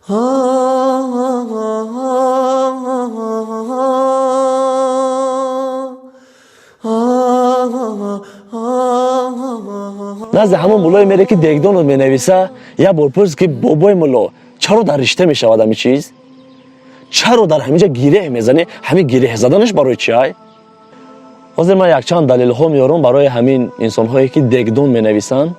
نزد همون مولای میره که دگدان رو مینویسه. یه بار پرس که بابای مولا چرا در رشته میشود همین چیز؟ چرا در همینجا گیره میزنه؟ همین گیره زدنش برای چی های؟ حاضر من یک چند دلیل ها میارم برای همین انسان هایی که دگدان مینویسن.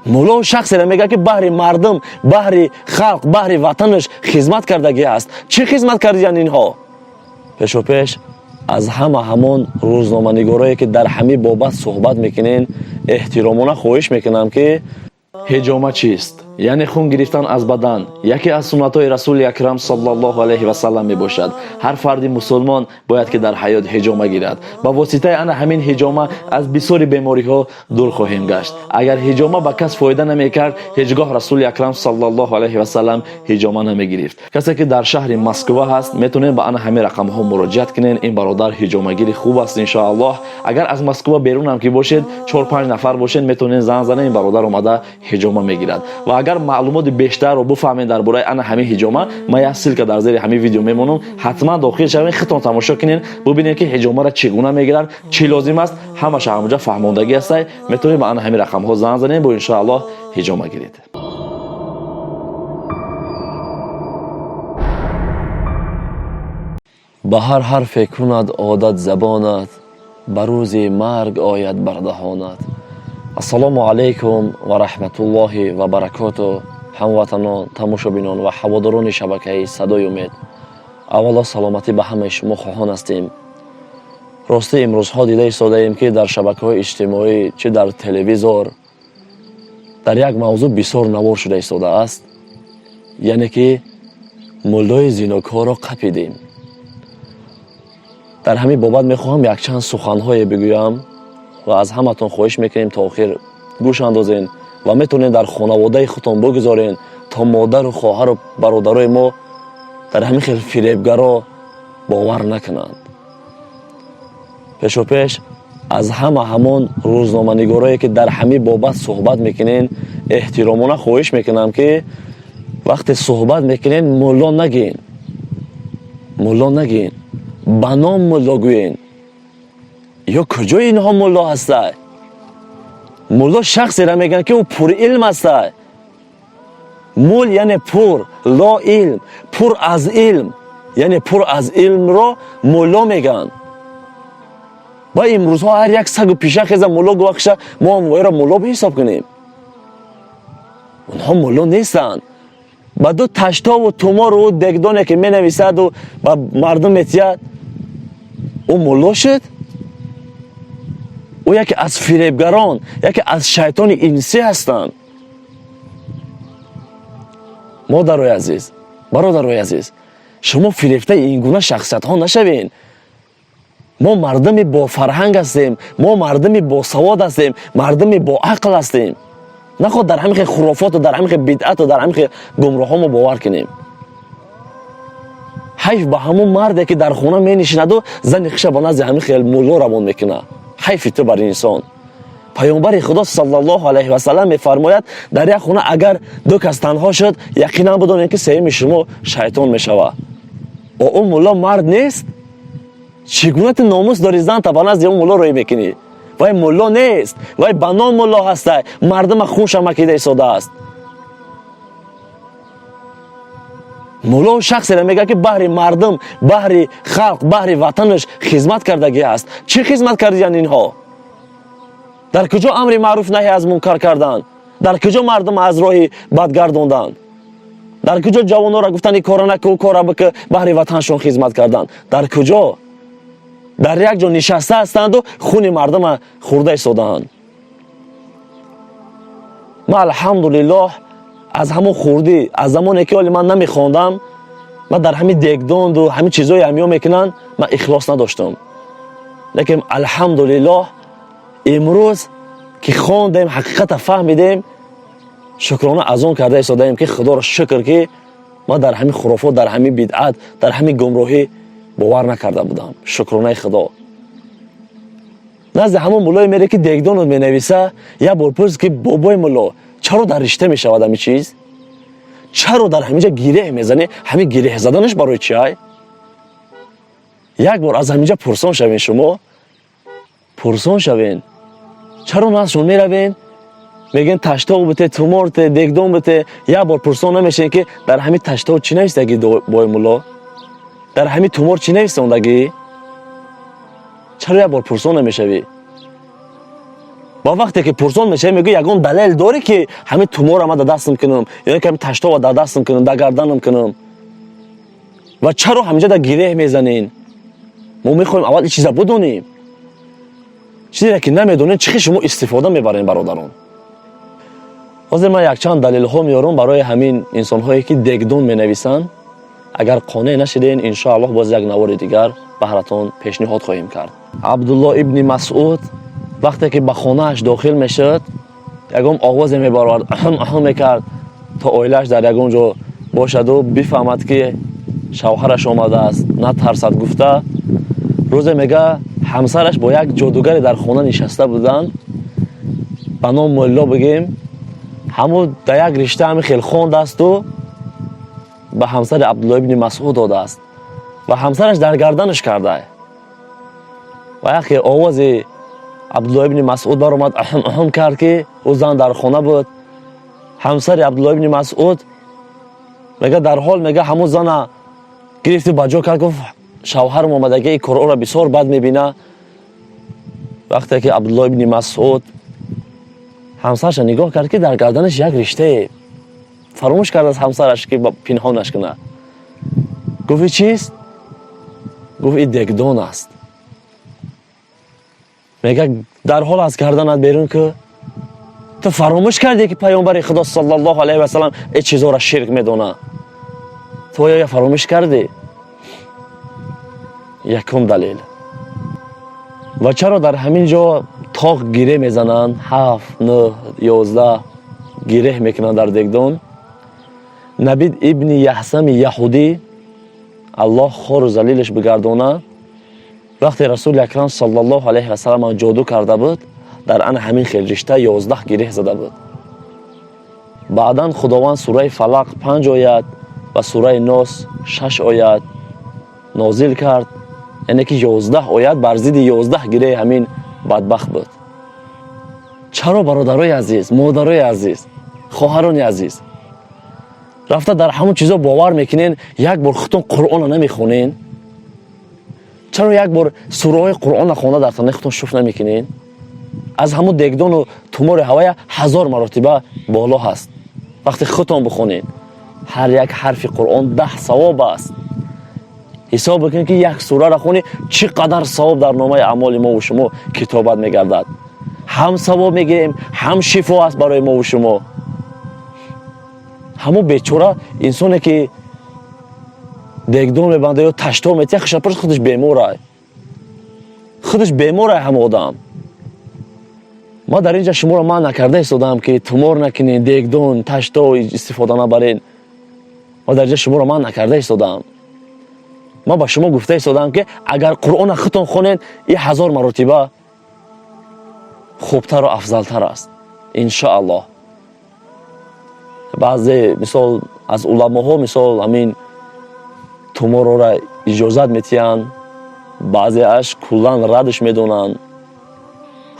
مولا شخصی را میگه که بهر مردم، بهر خلق، بهر وطنش خدمت کردگی است. چی خدمت کردن اینها؟ پیش و پیش از همون روزنامه‌نگارایی که در همین بابت صحبت میکنین احترامانه خواهش میکنم که حجامه چیست؟ یعنی خون گرفتن از بدن یکی از سنت‌های رسول اکرم صلی الله علیه و سلم میباشد. هر فرد مسلمان باید که در حیات حجامه گیرد. با واسطه آن همین حجامه از بسیاری بیماری‌ها دور خواهیم گشت. اگر حجامه به کس فایده نمیکرد، هیچگاه رسول اکرم صلی الله علیه و سلم حجامه نمیگرفت. کسی که در شهر مسکو هست میتونه به آن همین رقم‌ها مراجعه کنین. این برادر حجامه گیری خوب است ان شاء الله. اگر از مسکو بیرون هم که باشید 4-5 نفر باشین میتونین زنگ زنین. این برادر اومده حجامه میگیرد. و اگر معلومات بیشتر رو بفهمین درباره ان همین حجامه، من یه سیلک در زیر همین ویدیو میمونم، حتما داخل شوین خودتون تماشا کنین ببینین که حجامه را چگونه میگیرن، چی لازم است. همش همونجا فهموندگی است. میتونید به ان همین رقم ها زنگ زنین با ان شاء الله حجامه گیرید. به هر حرف کند عادت زبانت، به روز مرگ آید بر دهانت. السلام علیکم و رحمت الله و برکاته. هموطنان، تماشابینان و هواداران شبکه صدای امید، اولا سلامتی به همه شما خواهان هستیم. راستی امروز ها دیده ایستاده ایم که در شبکه های اجتماعی چه در تلویزیون در یک موضوع بسیار نوار شده ایستاده است، یعنی که مولای زیناکار را قپیدیم. در همین بابت میخواهم یک چند سخنهای بگویم و از همتون خواهش میکنیم تا آخر گوش اندازین و میتونین در خانواده خودتون بگذارین تا مادر و خواهر و برادرای ما در همین خیلی فریبگرا باور نکنند. پیش و پیش از همون روزنامه‌نگارایی که در همین بابت صحبت میکنین احترامانه خواهش میکنم که وقتی صحبت میکنین مولا نگین، مولا نگین، به نام مولا گوین. یا کجا اینها مولا هسته؟ مولا شخصی را میگن که او پر علم هسته. مول یعنی پر، لا علم، پر از علم، یعنی پر از علم را مولا میگن. با امروز ها هر یک سگ و پیشه خیزه مولا گوخشه ما هم را مولا به حساب کنیم. اونها مولا نیستن. با دو تشتا و تومار و دگدانه که می نویسد و با مردم میتید او مولا شد. او یکی از فریبگران، یکی از شیطان انسی هستند. مادرای عزیز، برادرای عزیز، شما فریفته این گونه شخصیت ها نشوین. ما مردمی با فرهنگ هستیم، ما مردمی با سواد هستیم، مردمی با عقل هستیم. نخواد در همین خرافات و در همین بدعت و در همین گمراه ها ما باور کنیم. حیف به همون مرده که در خونه می نشیند و زن خشه با نزد همین خیل مولا روان میکنه. حیف تو بر انسان. پیامبر خدا صلی الله علیه و سلم میفرماید در یک خونه اگر دو کس تنها شد یقینا بدانید که سوم شما شیطان میشود. و اون مولا مرد نیست؟ چگونه تو ناموس داری زن تا بنازد اون مولا روی میکنی؟ وای مولا نیست، وای بنام مولا هسته. مردم خونش مکیده ایستاده است. مولا شخصی را میگه که بهر مردم، بهر خلق، بهر وطنش خدمت کردگی است. چه خدمت کردن اینها؟ در کجا امر معروف نهی از منکر کردند؟ در کجا مردم از راه بد گرداندند؟ در کجا جوانان را گفتن این کارا نکن، کارا بکن، بهر وطنشون خدمت کردند؟ در کجا؟ در یک جا نشسته هستند و خون مردم خورده ایستادند. ما الحمدلله از همون خوردی، از زمانی که من نمیخواندم، من در همین دگدان و همین چیزای همیا میکنن من اخلاص نداشتم. لیکن الحمدلله امروز که خواندیم حقیقت فهمیدیم، شکرانه از اون کرده ایستادیم که خدا را شکر که من در همین خرافات، در همین بدعت، در همین گمراهی باور نکرده بودم. شکرانه خدا. نزد همون مولای میره که دگدان رو مینویسه. یه بار پرس که بابای مولا چرا در رشته میشود همین چیز؟ چرا در همینجا گیره میزنی؟ همین گیره زدنش برای چی های؟ یک بار از همینجا پرسان شوین شما، پرسان شوین چرا نازشون میروین میگن تشتا بته تومور ته دگدون بته، یک بار پرسان نمیشین که در همین تشتا چی نویسته بای مولا، در همین تومور چی نویسته؟ چرا یک بار پرسان نمیشوی؟ با وقتی که پرسان میشه میگه یگان دلیل داری که همین تومور ما دستم کنم یا که همین تشتا و دستم کنم در گردنم کنم و چرا همینجا در گیره میزنین؟ ما میخوایم اول این چیزا بدونیم، چیزی که نمیدونین چی شما استفاده میبرین برادران. حاضر من یک چند دلیل ها میارم برای همین انسان هایی که دگدون مینویسن. اگر قانع نشدین ان شاء الله باز یک نوار دیگر براتون پیشنهاد خواهیم کرد. عبدالله ابن مسعود وقتی که به خانه اش داخل میشد یگام آواز میبرد اهم میکرد تا اویلش در یگام جا باشد و بفهمد که شوهرش آمده است، نترسد. گفته روز میگه همسرش با یک جادوگری در خانه نشسته بودند به نام مولا بگیم، همون در یک رشته همین خیلی خواند است و به همسر عبدالله ابن مسعود داده است و همسرش در گردنش کرده و یکی آواز عبدالله ابن مسعود برآمد اهم کرد که او زن در خانه بود. همسر عبدالله ابن مسعود میگه در حال میگه همون زن گرفت بجا کرد، گفت شوهرم اومده که این کارا را بسیار بد میبینه. وقتی که عبدالله ابن مسعود همسرش نگاه کرد که در گردنش یک رشته، فراموش کرد از همسرش که پنهانش کنه. گفت چیست؟ گفت این دگدون است. میگه در حال از گردنت بیرون که تو فراموش کردی که پیامبر خدا صلی الله علیه و سلم این چیزا را شرک میدونه، تو یا فراموش کردی؟ یکم دلیل. و چرا در همین جا تاق گیره میزنن 7 9 11 گیره میکنن در دگدون؟ نبید ابن یحسم یهودی الله خور و ذلیلش بگردونه وقتی رسول اکرم صلی الله علیه و سلم جادو کرده بود در ان همین خیل رشته 11 گیره زده بود. بعداً خداوند سوره فلق 5 آیت و سوره ناس 6 آیت نازل کرد، یعنی که 11 آیت بر ضد 11 گیره همین بدبخت بود. چرا برادرای عزیز، مادرای عزیز، خواهران عزیز رفته در همون چیزا باور میکنین یک بار خودتون قرآن نمیخونین؟ چرا یک بار سوره های قرآن خونده در خانه خودتون شوف نمیکنین؟ از همون دگدون و تومور هوای 1000 مرتبه بالا هست. وقتی خودتون بخونین هر یک حرف قرآن 10 ثواب است. حساب بکنید که یک سوره را خونی چقدر ثواب در نامه اعمال ما و شما کتابت میگردد. هم ثواب میگیریم هم شفا است برای ما و شما. همون بیچاره انسانی که دگدون میبنده یا تشتا میتیه خودش بیموره، خودش بیموره. هم آدم ما در اینجا شما را من نکرده ایستادم که تومور نکنین، دگدون تشتا استفاده نبرین. ما در اینجا شما را من نکرده ایستادم. ما با شما گفته ایستادم که اگر قرآن خودتون خونین این 1000 مرتبه خوبتر و افضلتر است ان شاء الله. بعضی مثال از علماها مثال همین تومور را اجازت میتین، بعضی اش کلان ردش میدونن.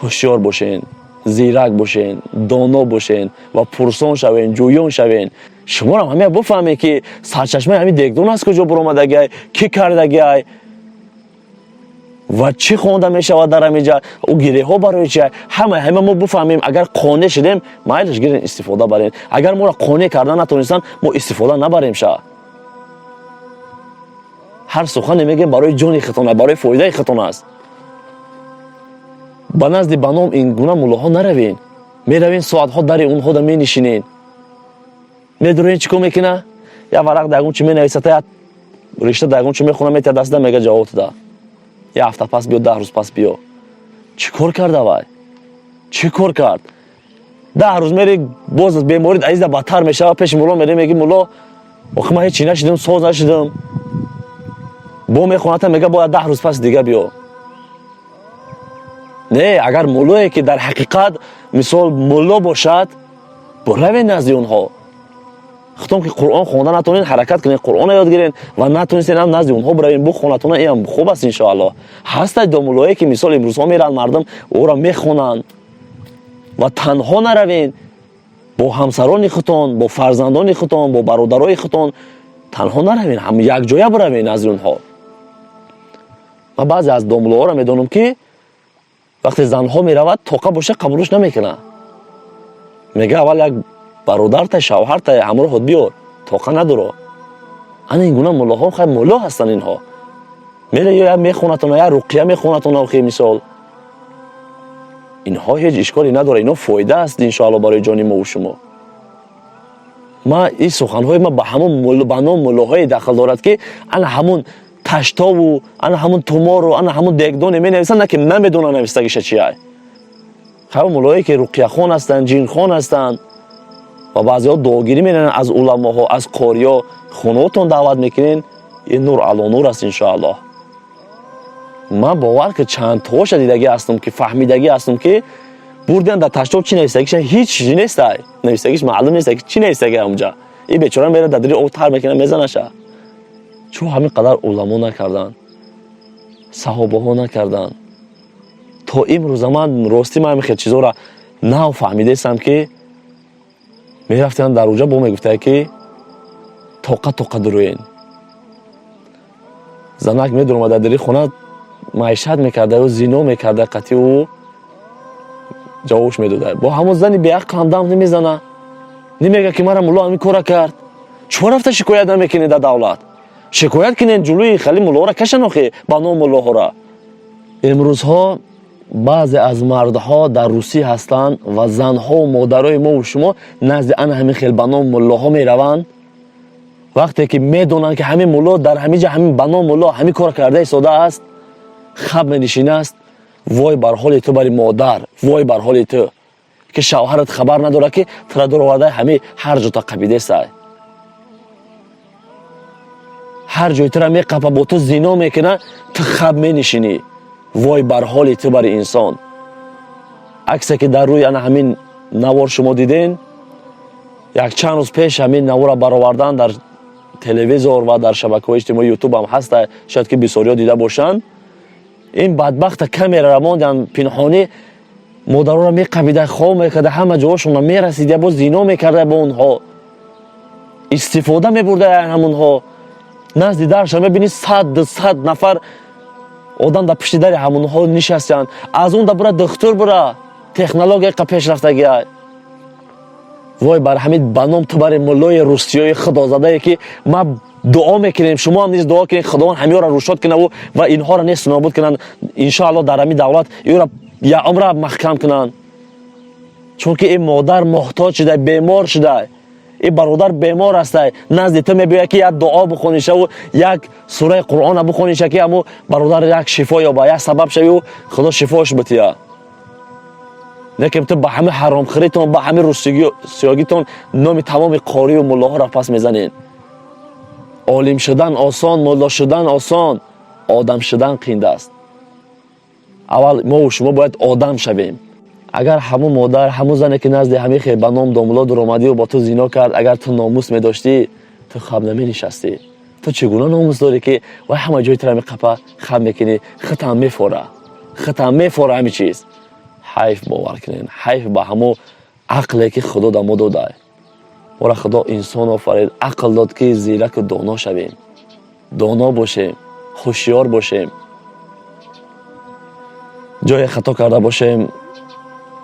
هوشیار باشین، زیرک باشین، دانا باشین و پرسان شوین، جویان شوین. شما را همه بفهمین که سرچشمه همین دگدون از کجا برآمده، کی کرده و چی خونده میشود در همینجا، او گیره ها برای چه، همه ما بفهمیم. اگر قانع شدیم مایلش گیرین استفاده برین، اگر ما را قانع کردن نتونستن ما استفاده نبریم شا. هر سخن میگیم برای جان خودتون، برای فایده خودتون است. به نزد بنام این گونه مولاها نروین، میروین ساعت ها در اونها در می نشینین. میدونین چیکار میکنه؟ یا ورق دگون چی مینویسه، رشته دگون چی میخونه میته دست میگه جواب ده. یه هفته پس بیا، 10 روز پس بیا. چی کار کرده وای؟ چی کار کرد؟ 10 روز میری باز بیماری عزیز بدتر میشه. پیش مولا میری میگی مولا آخه من هیچی نشدم، ساز نشدم. با میخونه میگه باید 10 روز پس دیگه بیا. نه، اگر مولایی که در حقیقت مثال مولا باشد بروین نزد اونها. خطون که قرآن خونده نتونین حرکت کنین قرآن یاد گیرین و نتونین هم نزد اونها بروین بخونتون این خوب است ان شاء الله. هست دامولایی که مثال امروز ها میرن مردم او را میخونن و تنها نروین، با همسران خودتون، با فرزندان خودتون، با برادرای خودتون تنها نروین، هم یک جای بروین از اونها. من بعضی از دامولها را میدونم که وقتی زنها میرود طاقه باشه قبولش نمیکنه، میگه اول یک برادر تا شوهر تا همراه خود بیار، طاقه نداره. انا این گونه مولاها خیلی مولا هستن اینها، میره یا میخونتون یا رقیه میخونتون آخه مثال. اینها هیچ اشکالی نداره، اینا فایده است ان شاء الله برای جان ما و شما. ما این سخنهای ما به همون بنام مولاهای داخل دارد که انا همون تشتا و انا همون تومار و انا همون دگدان می نویسن، نه که نمیدونن نویسندگیش چیه. خیلی مولایی که رقیه خان هستن، جین خان هستن و بعضی ها دعاگیری میکنن از علماها، از قاریا، خونه‌تون دعوت میکنین، این نور علی نور است ان شاء الله. من باور که چند تاش دیدگی هستم که فهمیدگی هستم که بردن در تشتا چی نویسندگیش هیچ چیزی نیست، نویسندگیش معلوم نیست که چی نویسندگی اونجا. این بیچاره میره در دری اوتر میکنه میزنشه. چون همین قدر علما نکردن، صحابه ها نکردن. تا امروز من راستی من خیلی چیزا را نه فهمیده هستم که میرفتن در اونجا با میگفته که طاقه دروین. زنک میدونم در دری خونه معیشت میکرده و زینو میکرده قطعی و جواش میدوده، با همون زنی به حق هم دم نمیزنه، نمیگه که مرا مولا همین کارا کرد. چون رفته شکایت نمیکنی در دولت؟ شکایت کنین جلوی خلی مولا را کشن آخه با نام مولا را. امروز ها بعضی از مردها در روسی هستند و زنها و مادرای ما و شما نزد ان همین خیلی با نام مولا ها میروند. وقتی که میدونن که همین مولا در همین جا همین با نام مولا همین کار کرده ایستاده است، خب نشینه است. وای بر حال تو بری مادر، وای بر حال تو که شوهرت خبر نداره که ترادور آورده همین هر جا تا قبیده سای، هر جای تو را میقپه با تو زنا میکنه، تو خب مینشینی. وای بر حال تو بر انسان. عکسی که در روی انا همین نوار شما دیدین، یک چند روز پیش همین نوار را برآوردن در تلویزیون و در شبکه‌های اجتماعی یوتیوب هم هست، شاید که بسیاری دیده باشن. این بدبخت کامرا را ماندن پنهانی مادرها را میقبیده، خواه میکرده، همه جاهاشون را میرسیده، با زنا میکرده، با اونها استفاده میبرده همونها. نزدی درش میبینی 100 نفر آدم در پشت در همونها نشستن. از اون در دکتر برا تکنولوژی که پیش رفتگی. وای بر همین بنام تو بر مولای روسیای خدازاده که ما دعا میکنیم، شما هم نیز دعا کنید خداوند همه را روشاد کنه و اینها را نیست نابود کنن ان شاء الله. در همین دولت این را یا عمر محکم کنن، چون که این مادر محتاج شده، بیمار شده، این برادر بیمار است. نزد تو میبینی که یک دعا بخونیشه و یک سوره قرآن بخونیشه که همو برادر یک شفا یا با یک سبب شوی و خدا شفاش بتیه. لیکن تو با همه حرام خریتون، با همه روسیاگیتون نام تمام قاری و ملاها را پس میزنین. عالم شدن آسان، ملا شدن آسان، آدم شدن قینده است. اول ما و شما باید آدم شویم. اگر همون مادر، همون زنی که نزد همه خیلی به نام دامولا در آمدی و با تو زنا کرد، اگر تو ناموس می داشتی، تو خواب نمی نشستی. تو چگونه ناموس داری که و همه جای تو را میقپه، خواب میکنی، ختم میفوره همه چیز. حیف باور کنین، حیف با همون عقلی که خدا در ما داده. و خدا انسان آفرید، عقل داد که زیرک و دانا شویم، دانا باشیم، هوشیار باشیم. جای خطا کرده باشیم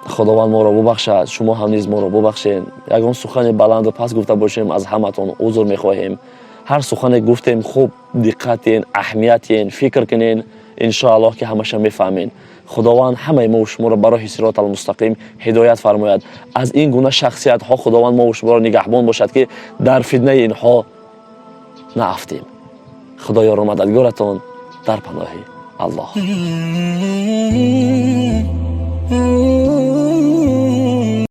خداوند ما را ببخشد، شما هم نیز ما را ببخشید. یگان سخن بلند و پس گفته باشیم از همتون عذر میخواهیم. هر سخن گفتیم خوب دقتین، اهمیتین، فکر کنین، ان شاء الله که همش میفهمین. خداوند همه ما و شما را برای صراط المستقیم هدایت فرماید. از این گونه شخصیت ها خداوند ما و شما را نگهبان باشد که در فتنه اینها نافتیم. خدایا را مددگارتان در پناه الله.